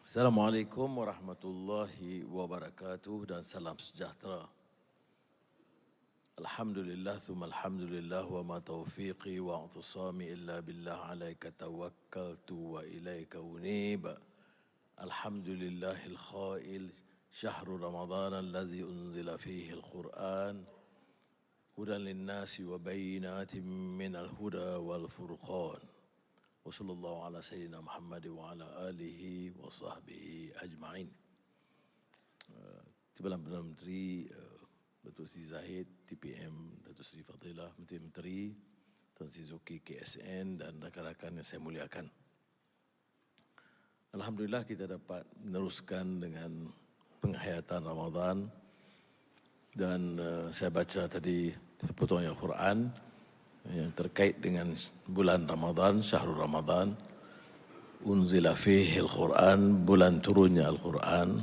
Assalamualaikum warahmatullahi wabarakatuh dan salam sejahtera. Alhamdulillah thumma alhamdulillah wa ma taufiqi wa i'tisami illa billah alaika tawakkaltu wa ilaika unib. Alhamdulillahil khail syahrul ramadhan allazi unzila fihi al-Qur'an hudan lin-nasi wa bayyinatin minal huda wal furqan. Wa sallallahu ala sayyidina Muhammad wa ala alihi wa sahbihi ajma'in. Timbalan Perdana Menteri Datuk Seri Zahid, TPM Datuk Seri Fadilah, Menteri-Menteri, Tan Sri Zulkifli KSN dan rakan-rakan yang saya muliakan. Alhamdulillah kita dapat meneruskan dengan penghayatan Ramadan dan saya baca tadi potongan Al-Quran yang terkait dengan bulan Ramadan, syahrul Ramadan, unzila fihi al-Quran, bulan turunnya Al-Quran,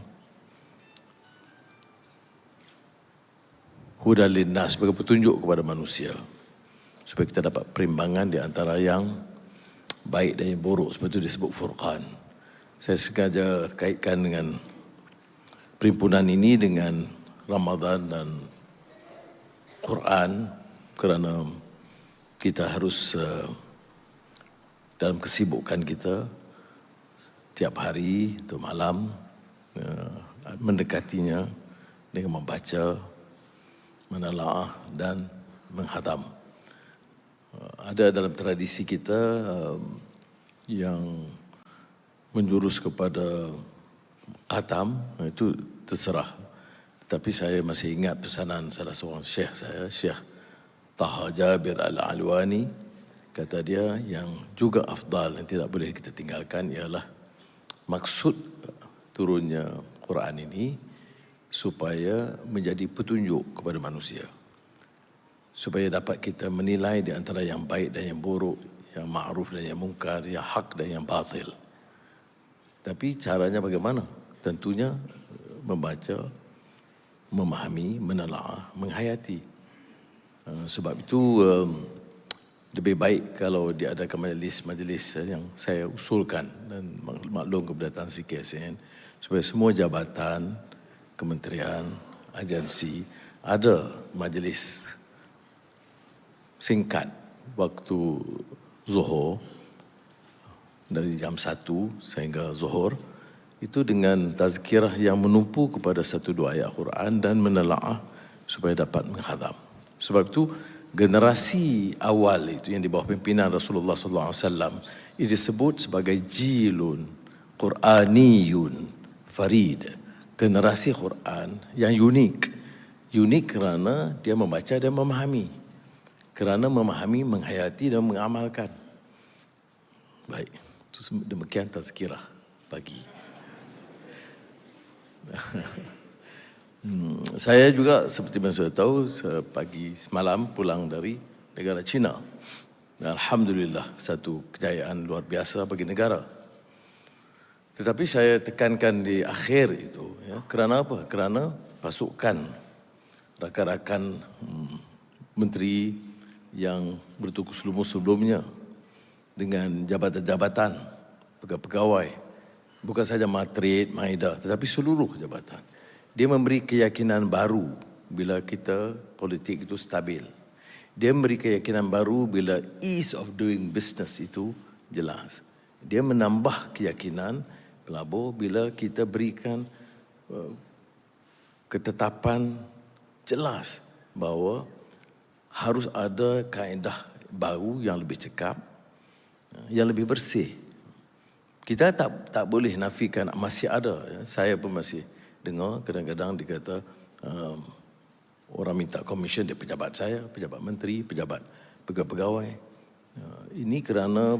hudan linnas, sebagai petunjuk kepada manusia, supaya kita dapat perimbangan di antara yang baik dan yang buruk, sebab itu disebut Furqan. Saya sengaja kaitkan dengan perimpunan ini dengan Ramadan dan Quran kerana kita harus dalam kesibukan kita tiap hari atau malam mendekatinya dengan membaca, menelaah dan menghadam. Ada dalam tradisi kita yang menjurus kepada khatam, itu terserah. Tapi saya masih ingat pesanan salah seorang syekh saya, Syekh Taha Jabir Al-Alwani, kata dia yang juga afdal yang tidak boleh kita tinggalkan ialah maksud turunnya Quran ini supaya menjadi petunjuk kepada manusia, supaya dapat kita menilai di antara yang baik dan yang buruk, yang ma'ruf dan yang mungkar, yang hak dan yang batil. Tapi caranya bagaimana? Tentunya membaca, memahami, menelaah, menghayati. Sebab itu lebih baik kalau diadakan majlis-majlis yang saya usulkan dan maklum kepada Tan Sri KSN, supaya semua jabatan, kementerian, agensi ada majlis singkat waktu Zuhur dari jam 1 sehingga Zuhur, itu dengan tazkirah yang menumpu kepada 1-2 ayat Quran dan menelaah supaya dapat menghadam. Sebab itu generasi awal itu yang di bawah pimpinan Rasulullah SAW itu disebut sebagai jilun Quraniyun farid, generasi Quran yang unik. Unik kerana dia membaca dan memahami, kerana memahami, menghayati dan mengamalkan. Baik, itu demikian tazkirah pagi. Saya juga seperti yang sudah tahu, pagi semalam pulang dari negara China. Alhamdulillah, satu kejayaan luar biasa bagi negara. Tetapi saya tekankan di akhir itu, ya, kerana apa? Kerana pasukan rakan-rakan menteri yang bertugas lumus sebelumnya dengan jabatan-jabatan, pegawai, bukan saja Matrid, Maida, tetapi seluruh jabatan. Dia memberi keyakinan baru bila kita politik itu stabil. Dia memberi keyakinan baru bila ease of doing business itu jelas. Dia menambah keyakinan pelabur bila kita berikan ketetapan jelas bahawa harus ada kaedah baru yang lebih cekap, yang lebih bersih. Kita tak boleh nafikan, masih ada. Saya pun masih dengar kadang-kadang dikata orang minta komisen dari pejabat saya, pejabat menteri, pejabat pegawai. Ini kerana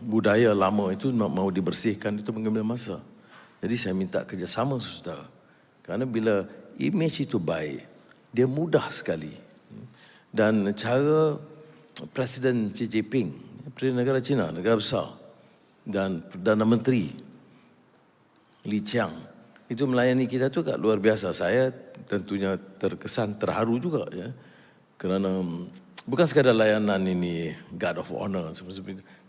budaya lama itu mau dibersihkan itu mengambil masa. Jadi saya minta kerjasama saudara. Kerana bila image itu baik, dia mudah sekali. Dan cara Presiden Xi Jinping, Presiden negara China, negara besar, dan Perdana Menteri Li Qiang itu melayani kita tu kat luar biasa. Saya tentunya terkesan terharu juga, ya, kerana bukan sekadar layanan ini guard of honor,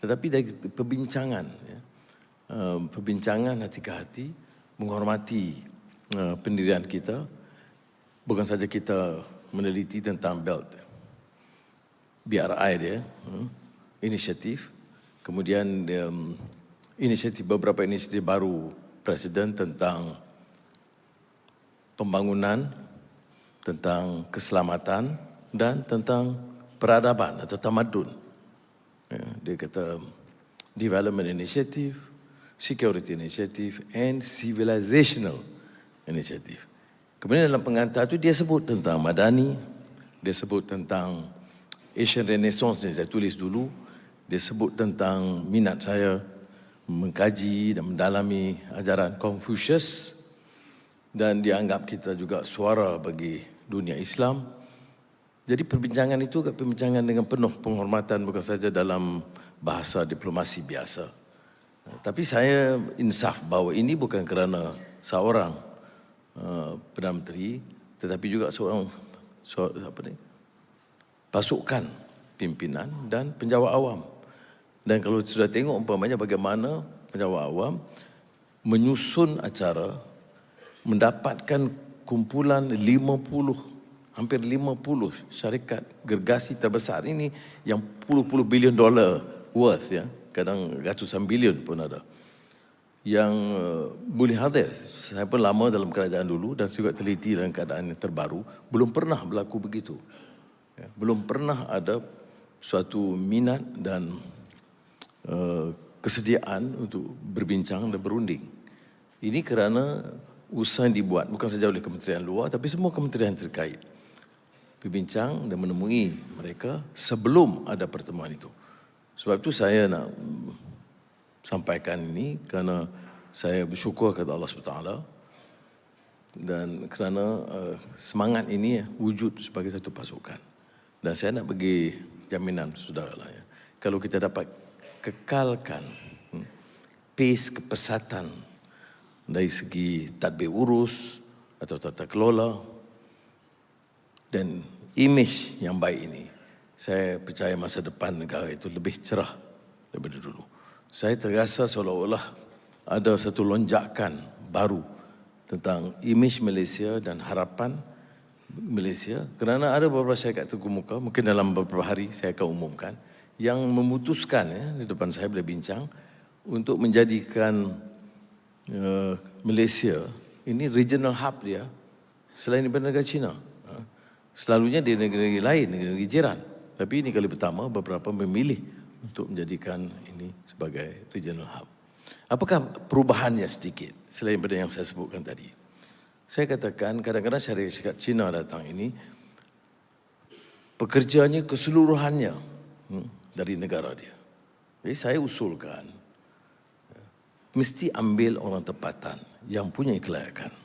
tetapi dari perbincangan, ya, perbincangan hati ke hati, menghormati pendirian kita. Bukan saja kita meneliti tentang BRI dia, inisiatif, kemudian beberapa inisiatif baru Presiden tentang pembangunan, tentang keselamatan dan tentang peradaban atau tamadun. Dia kata development initiative, security initiative and civilizational initiative. Kemudian dalam pengantar itu dia sebut tentang Madani, dia sebut tentang Asian Renaissance yang saya tulis dulu, dia sebut tentang minat saya mengkaji dan mendalami ajaran Confucius, dan dianggap kita juga suara bagi dunia Islam. Jadi perbincangan itu perbincangan dengan penuh penghormatan, bukan saja dalam bahasa diplomasi biasa. Tapi saya insaf bahawa ini bukan kerana seorang Perdana Menteri, tetapi juga seorang pasukan pimpinan dan penjawat awam. Dan kalau sudah tengok umpamanya bagaimana penjawat awam menyusun acara, mendapatkan kumpulan 50, hampir 50 syarikat gergasi terbesar ini yang puluh-puluh bilion dolar worth, ya, kadang ratusan bilion pun ada, yang boleh hadir. Saya pun lama dalam kerajaan dulu dan juga teliti dalam keadaan yang terbaru, belum pernah berlaku begitu. Belum pernah ada suatu minat dan kesediaan untuk berbincang dan berunding. Ini kerana usaha yang dibuat bukan saja oleh kementerian luar, tapi semua kementerian terkait berbincang dan menemui mereka sebelum ada pertemuan itu. Sebab itu saya nak sampaikan ini kerana saya bersyukur kepada Allah SWT dan kerana semangat ini wujud sebagai satu pasukan. Dan saya nak bagi jaminan saudara lah, ya, kalau kita dapat kekalkan pace kepesatan dari segi tadbir urus atau tata kelola dan imej yang baik ini, saya percaya masa depan negara itu lebih cerah daripada dulu. Saya terasa seolah-olah ada satu lonjakan baru tentang imej Malaysia dan harapan Malaysia, kerana ada beberapa syarikat terkemuka, mungkin dalam beberapa hari saya akan umumkan, yang memutuskan, ya, di depan saya boleh bincang untuk menjadikan Malaysia ini regional hub dia selain daripada negara China. Selalunya di negara lain, negara jiran, tapi ini kali pertama beberapa memilih untuk menjadikan ini sebagai regional hub. Apakah perubahannya sedikit selain daripada yang saya sebutkan tadi? Saya katakan kadang-kadang syarikat Cina datang ini, pekerjaannya keseluruhannya dari negara dia. Jadi saya usulkan, mesti ambil orang tempatan yang punya kelayakan.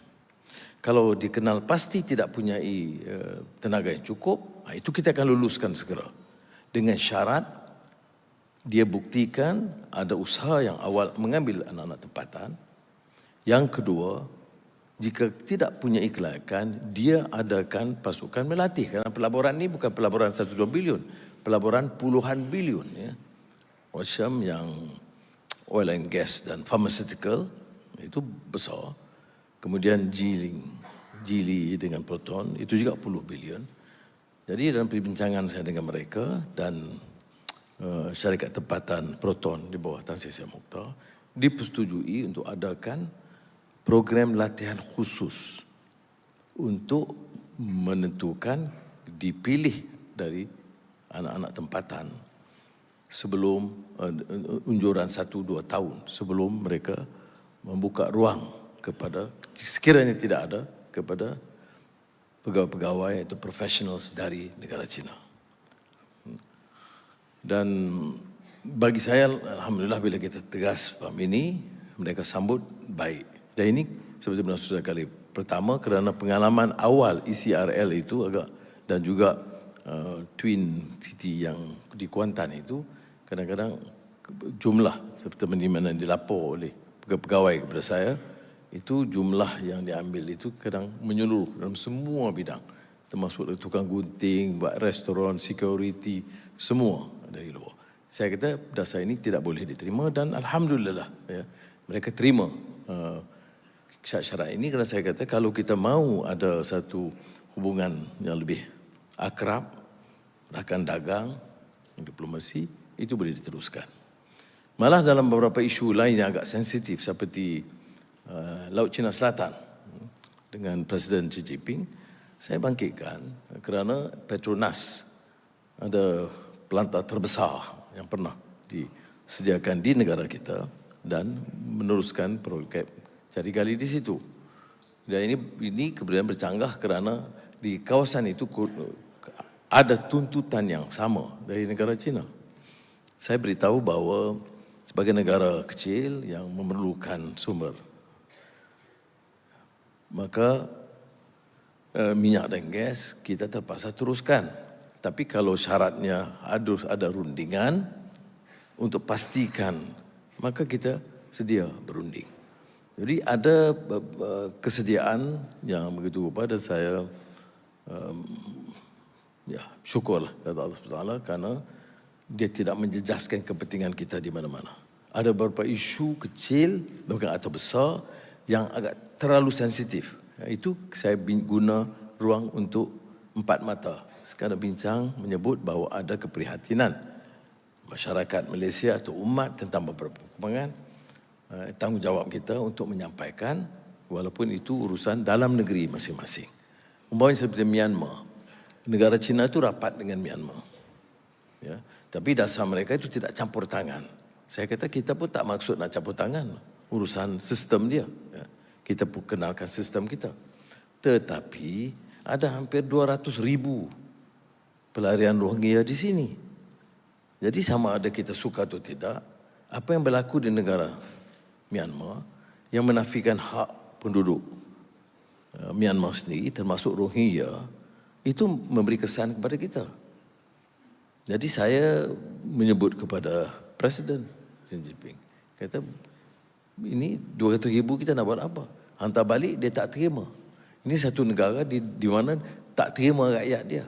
Kalau dikenal pasti tidak punya tenaga yang cukup, itu kita akan luluskan segera. Dengan syarat dia buktikan ada usaha yang awal mengambil anak-anak tempatan. Yang kedua, jika tidak punya kelayakan, dia adakan pasukan melatih. Kerana pelaburan ini bukan pelaburan 1-2 bilion, pelaburan puluhan bilion. Ya. Macam yang oil and gas dan pharmaceutical, itu besar. Kemudian Geely dengan Proton, itu juga puluh bilion. Jadi dalam perbincangan saya dengan mereka dan syarikat tempatan Proton di bawah Tan Sri Syed Mokhtar, dipersetujui untuk adakan program latihan khusus untuk menentukan dipilih dari anak-anak tempatan sebelum unjuran 1-2 tahun sebelum mereka membuka ruang kepada, sekiranya tidak ada, kepada pegawai-pegawai atau professionals dari negara China. Dan bagi saya, alhamdulillah, bila kita tegas faham ini, mereka sambut baik. Dan ini seperti mana sudah kali pertama kerana pengalaman awal ECRL itu agak, dan juga Twin City yang di Kuantan itu, kadang-kadang jumlah seperti mana dilapor oleh pegawai kepada saya, itu jumlah yang diambil itu kadang menyeluruh dalam semua bidang, termasuk tukang gunting, buat restoran, security, semua dari luar. Saya kata dasar ini tidak boleh diterima dan alhamdulillah, ya, mereka terima syarat-syarat ini, kerana saya kata kalau kita mahu ada satu hubungan yang lebih akrab, rakan dagang, diplomasi, itu boleh diteruskan. Malah dalam beberapa isu lain yang agak sensitif seperti Laut Cina Selatan dengan Presiden Xi Jinping, saya bangkitkan kerana Petronas ada pelantar terbesar yang pernah disediakan di negara kita dan meneruskan projek cari gali di situ. Dan ini kemudian bercanggah kerana di kawasan itu ada tuntutan yang sama dari negara China. Saya beritahu bahawa sebagai negara kecil yang memerlukan sumber, maka minyak dan gas kita terpaksa teruskan. Tapi kalau syaratnya harus ada rundingan untuk pastikan, maka kita sedia berunding. Jadi ada kesediaan yang begitu rupa dan saya syukurlah kepada Allah SWT kerana dia tidak menjejaskan kepentingan kita di mana-mana. Ada beberapa isu kecil bukan atau besar yang agak terlalu sensitif. Itu saya guna ruang untuk empat mata. Sekarang bincang menyebut bahawa ada keprihatinan masyarakat Malaysia atau umat tentang beberapa perkembangan. Tanggungjawab kita untuk menyampaikan walaupun itu urusan dalam negeri masing-masing. Umpamanya seperti Myanmar. Negara China itu rapat dengan Myanmar. Ya, tapi dasar mereka itu tidak campur tangan. Saya kata kita pun tak maksud nak campur tangan. Urusan sistem dia. Ya, kita pun kenalkan sistem kita. Tetapi ada hampir 200,000 pelarian Rohingya di sini. Jadi sama ada kita suka atau tidak, apa yang berlaku di negara Myanmar yang menafikan hak penduduk Myanmar sendiri termasuk Rohingya itu memberi kesan kepada kita. Jadi saya menyebut kepada Presiden Xi Jinping, kata ini 200,000 kita nak buat apa? Hantar balik dia tak terima. Ini satu negara di mana tak terima rakyat dia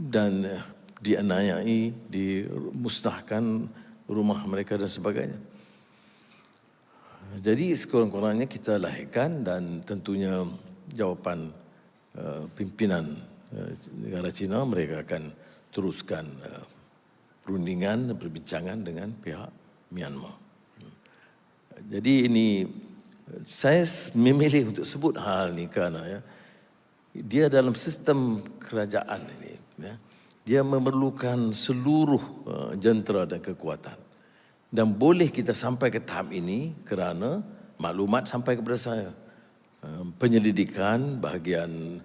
dan dianiayai, dimusnahkan rumah mereka dan sebagainya. Jadi sekurang-kurangnya kita lahirkan dan tentunya jawapan pimpinan negara China, mereka akan teruskan perundingan dan perbincangan dengan pihak Myanmar. Jadi ini saya memilih untuk sebut hal ini kerana dia dalam sistem kerajaan ini, dia memerlukan seluruh jentera dan kekuatan. Dan boleh kita sampai ke tahap ini kerana maklumat sampai kepada saya. Penyelidikan, bahagian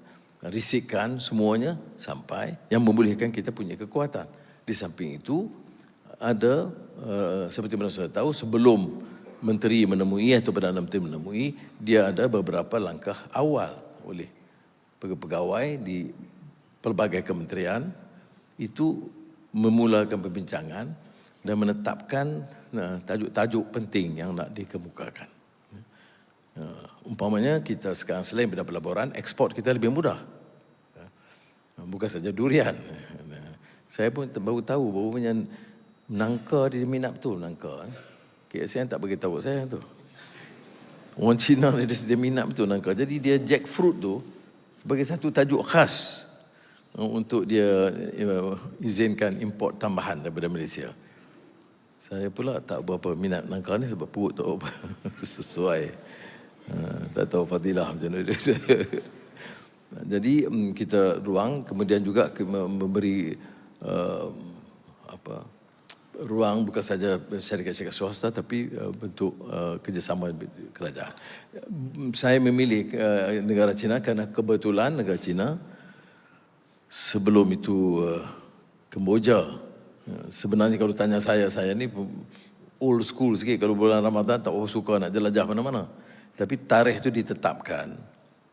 risikan, semuanya sampai yang membolehkan kita punya kekuatan. Di samping itu, ada seperti mana saya tahu, sebelum Menteri menemui atau Perdana Menteri menemui, dia ada beberapa langkah awal oleh pegawai di pelbagai kementerian itu memulakan perbincangan dan menetapkan tajuk-tajuk penting yang nak dikemukakan. Umpamanya kita sekarang selain mendapat laporan, ekspor kita lebih mudah. Bukan saja durian. Saya pun baru tahu bahawa nangka dia minat betul nangka. KSN tak bagi tahu saya tu. Orang Cina dia minat betul nangka. Jadi dia jackfruit tu sebagai satu tajuk khas untuk dia izinkan import tambahan daripada Malaysia. Saya pula tak berapa minat nangka ni sebab perut tak apa sesuai. Tak tahu fadilah macam mana. Jadi kita ruang, kemudian juga memberi ruang bukan saja syarikat-syarikat swasta tapi bentuk kerjasama kerajaan. Saya memilih negara China kerana kebetulan negara China sebelum itu Kemboja. Sebenarnya kalau tanya saya ni old school sikit, kalau bulan Ramadan tak suka nak jelajah mana-mana. Tapi tarikh itu ditetapkan.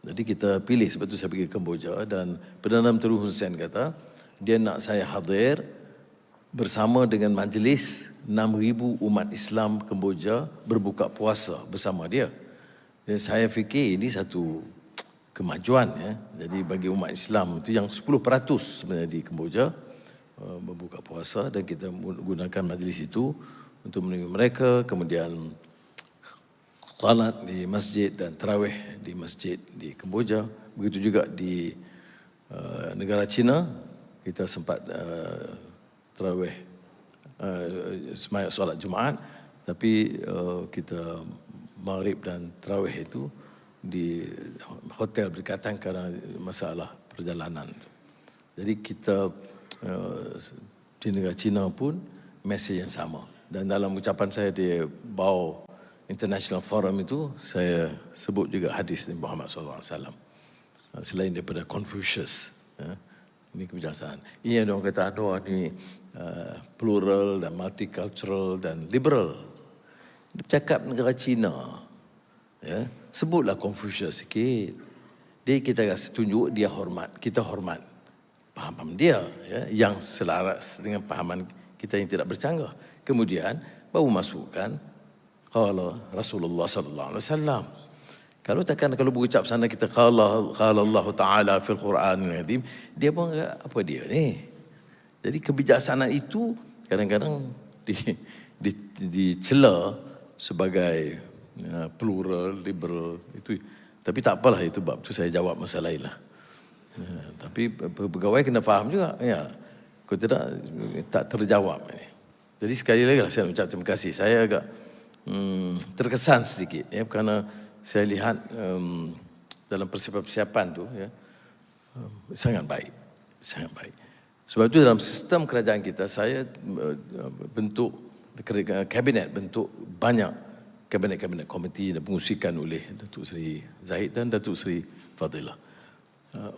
Jadi kita pilih, sebab itu saya pergi ke Kemboja dan Perdana Menteri Hun Sen kata dia nak saya hadir bersama dengan majlis 6,000 umat Islam Kemboja berbuka puasa bersama dia. Dan saya fikir ini satu kemajuan ya. Jadi bagi umat Islam itu yang 10% sebenarnya di Kemboja berbuka puasa dan kita gunakan majlis itu untuk menemui mereka, kemudian salat di masjid dan tarawih di masjid di Kemboja. Begitu juga di negara China, kita sempat tarawih, semayang solat Jumaat, tapi kita maghrib dan tarawih itu di hotel berdekatan kerana masalah perjalanan. Jadi kita di negara China pun mesej yang sama. Dan dalam ucapan saya di Bau International Forum itu, saya sebut juga hadis Nabi Muhammad SAW. Selain daripada Confucius, ini kebijaksanaan. Ini yang orang kata, aduh ini plural dan multicultural dan liberal. Dia bercakap negara China, ya, sebutlah Confucius sikit. Dia kita rasa tunjuk dia hormat, kita hormat paham dia, ya, yang selaras dengan pahaman kita yang tidak bercanggah. Kemudian baru masukkan qala Rasulullah sallallahu alaihi wasallam. Kalau berucap sana kita qala Allah Taala fil Quranil Azim, dia pun apa dia ni? Jadi kebijaksanaan itu kadang-kadang dicela sebagai plural, liberal itu. Tapi tak apalah, itu bab tu saya jawab masalah lain lah. Tapi pegawai kena faham juga, ya. Kalau tidak tak terjawab ini. Jadi sekali lagi lah saya ucap terima kasih. Saya agak terkesan sedikit, ya, kerana saya lihat dalam persiapan tu, ya, sangat baik, sangat baik. Sebab itu dalam sistem kerajaan kita, saya bentuk kabinet, bentuk banyak kabinet-kabinet komiti dan pengusikan oleh Datuk Seri Zahid dan Datuk Seri Fadilah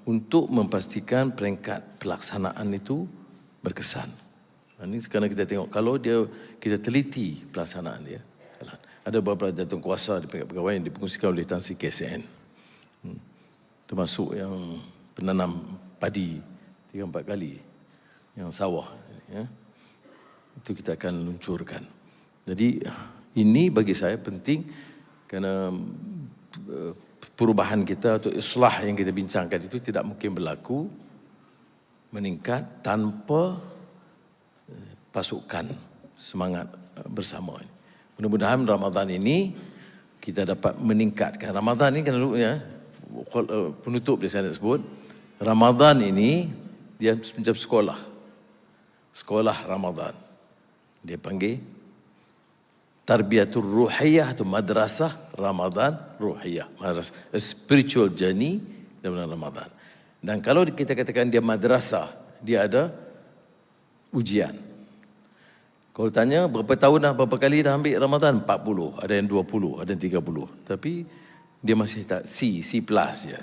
untuk memastikan peringkat pelaksanaan itu berkesan. Ini sekarang kita tengok, kalau kita teliti pelaksanaan dia, ada beberapa jatuh kuasa di peringkat pegawai yang dipengusikan oleh Tan Sri KSN, termasuk yang penanam padi 3-4 kali, yang sawah, ya, itu kita akan luncurkan. Jadi ini bagi saya penting, kerana perubahan kita atau islah yang kita bincangkan itu tidak mungkin berlaku meningkat tanpa pasukan semangat bersama. Mudah-mudahan Ramadan ini kita dapat meningkatkan. Ramadan ini kan, ya, penutup dia saya nak sebut, Ramadan ini dia macam sekolah. Sekolah Ramadan. Dia panggil Tarbiyatul Ruhiyah atau Madrasah Ramadan Ruhiyah. Madrasah, a spiritual journey dalam Ramadan. Dan kalau kita katakan dia madrasah, dia ada ujian. Kalau tanya berapa tahun dah, berapa kali dah ambil Ramadan? 40, ada yang 20, ada yang 30. Tapi dia masih tak C+ ya.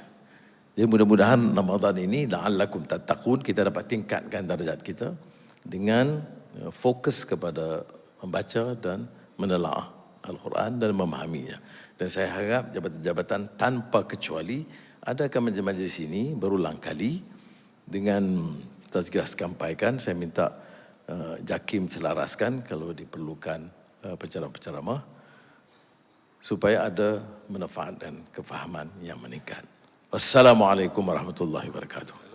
Jadi mudah-mudahan Ramadan ini la'allakum tattaqun, kita dapat tingkatkan darjat kita dengan fokus kepada membaca dan menelaah Al-Quran dan memahaminya. Dan saya harap jabatan-jabatan tanpa kecuali adakan majlis ini berulang kali dengan tazkirah sampaikan. Saya minta JAKIM selaraskan kalau diperlukan penceramah-penceramah supaya ada manfaat dan kefahaman yang meningkat. Wassalamualaikum warahmatullahi wabarakatuh.